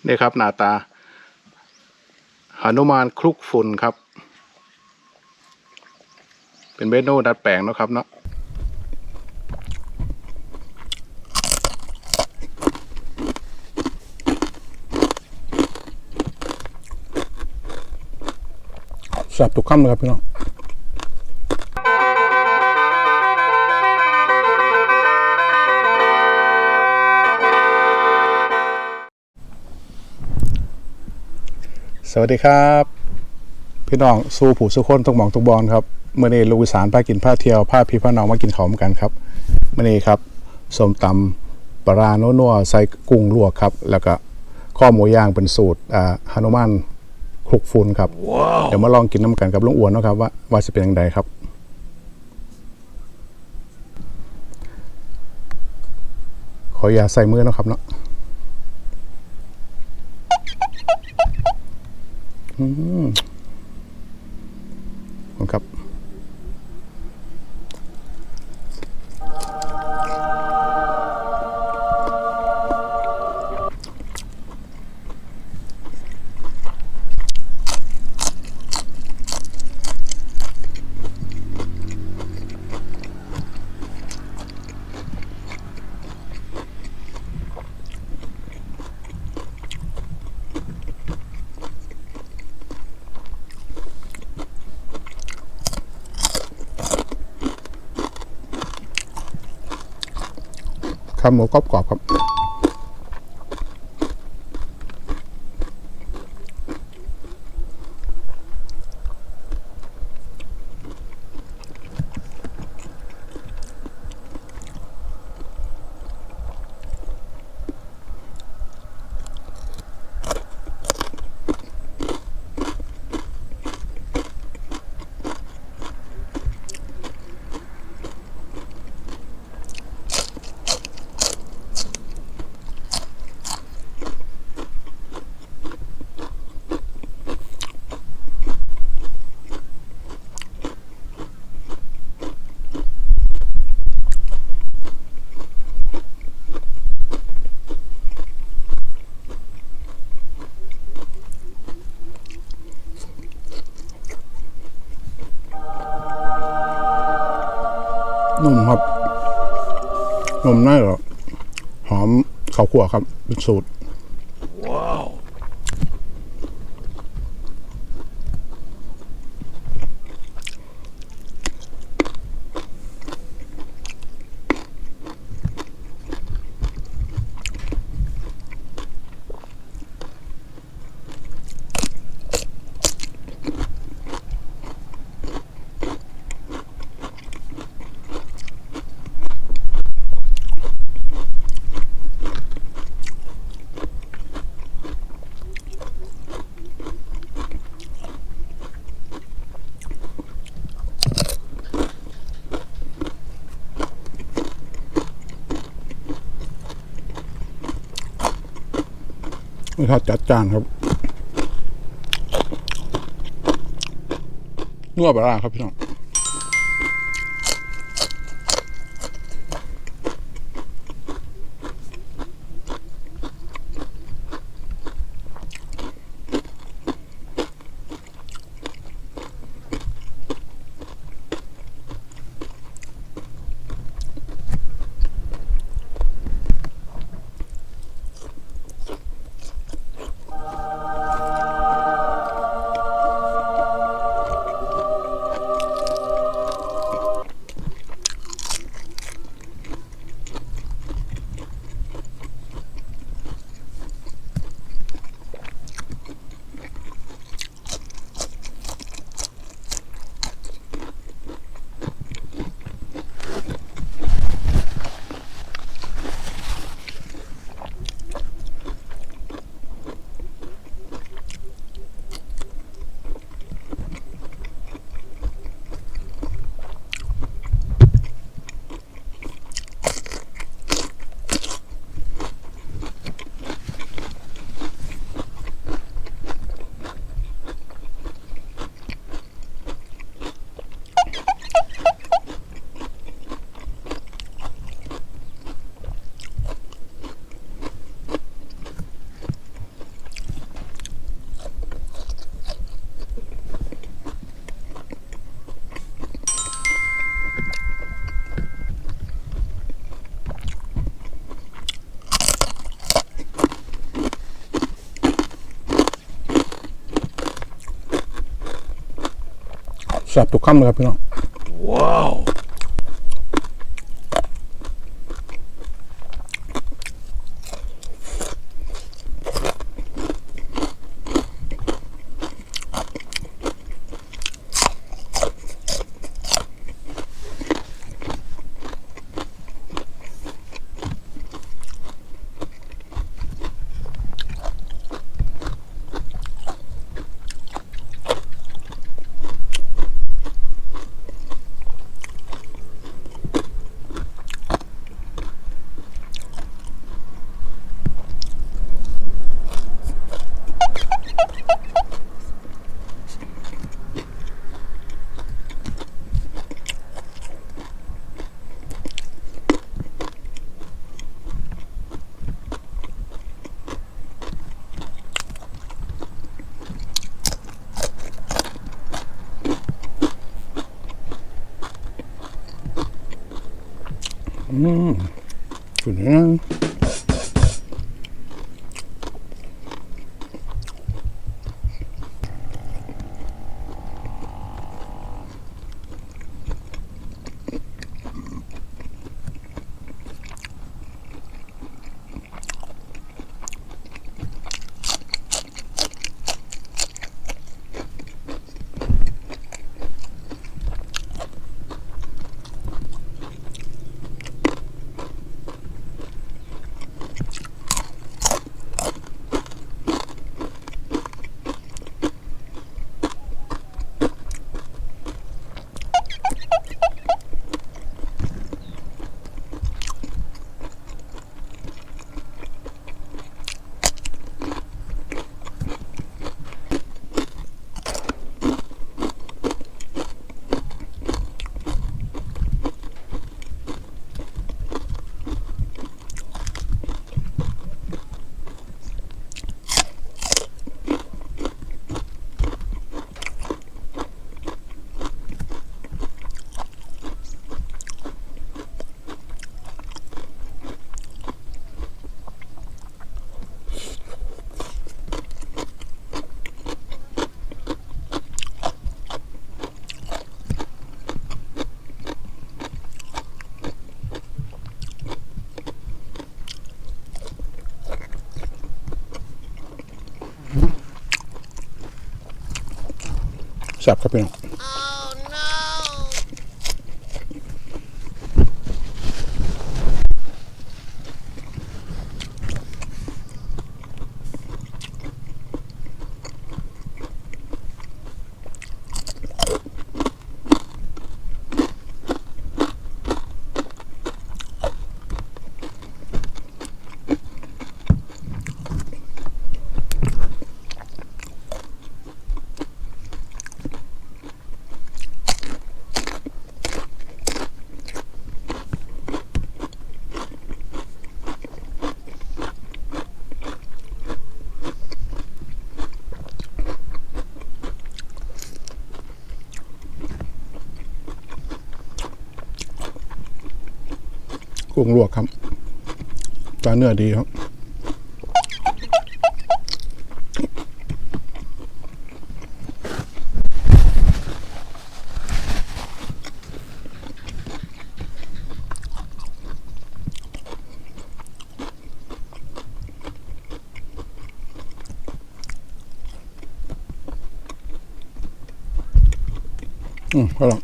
นี่ครับหน้าตาหนุมานคลุกฝุ่นครับเป็นเมนูดัดแปลงนะครับเนาะแซ่บทุกคำเลยครับพี่น้องสวัสดีครับพี่น้องสู้ผู้สู้คนทุกหม่องทุกบอลครับเมื่อนี้ลูกอีสานพากินพาเที่ยวพาพี่พาน้องมากินข้าวเหมือนกันครับเมื่อนี้ครับส้มตำปลานัวใส่กุ้งลวกครับแล้วก็ข้อหมูย่างเป็นสูตรหนุมานคลุกฝุ่นครับ wow. เดี๋ยวมาลองกินน้ำกันกับลุงอ้วนนะครับว่าจะเป็นยังไงครับขออย่าใส่มือนะครับเนาะครับข้าวหมูกรอบๆครับนุ่มครับนุ่มน่าหรอหอมข้าวคั่วครับเป็นสูตรว้าวนี่ครับจัดจานครับนัวปลาร้าครับพี่น้อง แซ่บทุกคำเลยครับพี่น้องว้าวสุดยอดแซ่บครับพี่น้องกุ้งลวกครับปลาเนื้อดีครับอร่อย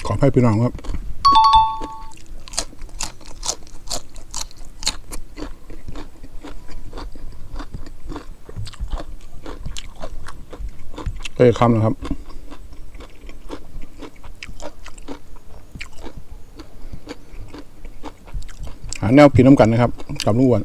ขอให้พี่น้องครับเอ้ยคำนะครับหาแนวกินน้ำกันนะครับกับลุงอ้วน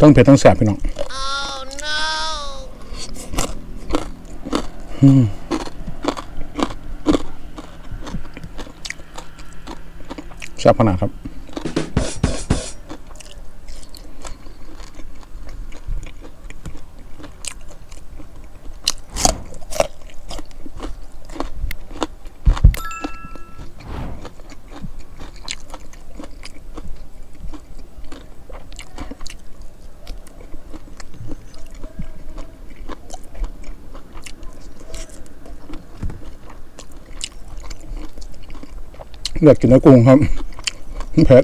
ต้องเผ็ดต้องแสบพี่น้องแซ่บขนาดครับอยากกินเนื้อกุ้งครับเผ็ด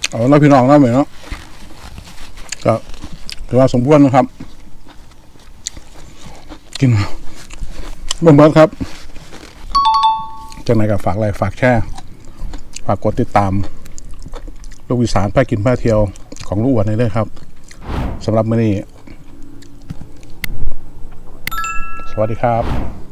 เอาแล้วพี่น้องแล้วเหมือนเนาะก็ถือว่าสมควรนะครับกินบ้างครับจากไหนก็ฝากไลค์ฝากแชร์ฝากกดติดตามลูกอีสานพากินพาเที่ยวของลุงอ้วนเลยครับสำหรับมื้อนี้สวัสดีครับ